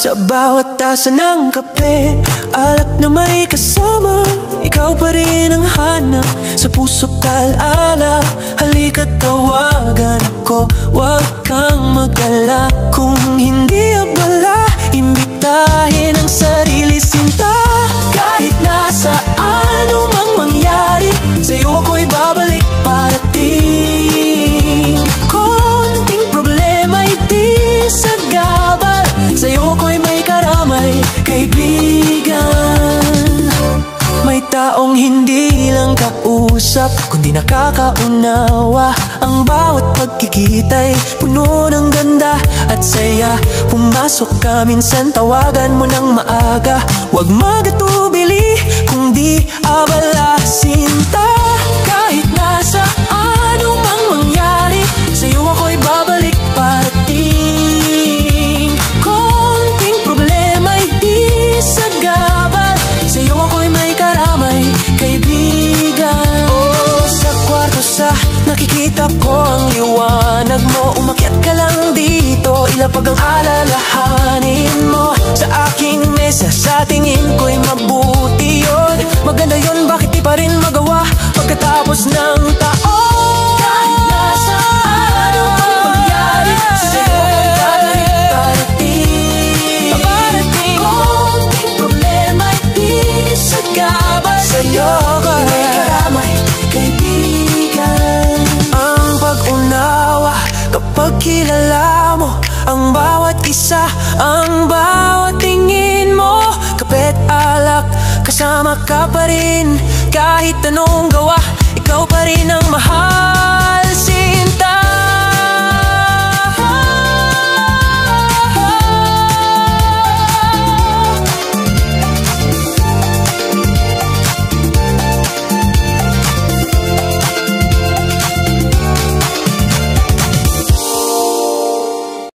Sa bawat tasa ng kape, alak na may kasama, ikaw pa rin ang hanap sa puso't alaala. Halika't tawagan ko, huwag kang mag-alala. Kung hindi abala, imbitahin ang sarili sinta. Kahit nasaan mang mangyari, sa'yo ako'y babalik parating. Konting problema'y di sagabal, sa'yo ako'y may karamay, kaibigan. May taong hindi lang kausap, kundi nakakaunawa. Ang bawat pagkikita'y puno ng ganda at saya. Pumasok ka minsan, tawagan mo ng maaga. Huwag magatubili kung di abala, sinta. Kahit nasaan mang mangyari, sa'yo ako'y babalik parating. Konting problema'y di sagabal, sa'yo ako'y may karamay, kaibigan. Sa kwarto sa nakikita ko ang liwanag mo. Umakyat ka lang dito, ilapag ang alalahanin mo sa aking mesa. Sa tingin ko'y mabuti yun, maganda yun, bakit di pa rin magawa pagkatapos ng taon? Kahit nasaan mang mangyari, sa'yo ako'y babalik parating. Konting problema'y di sagabal, sa'yo ako'y may karamay, kaibigan. Ang pag-unawa kapag kilala mo ang bawat isa, ang bawat tingin mo. Kape't alak, kasama ka pa rin kahit anong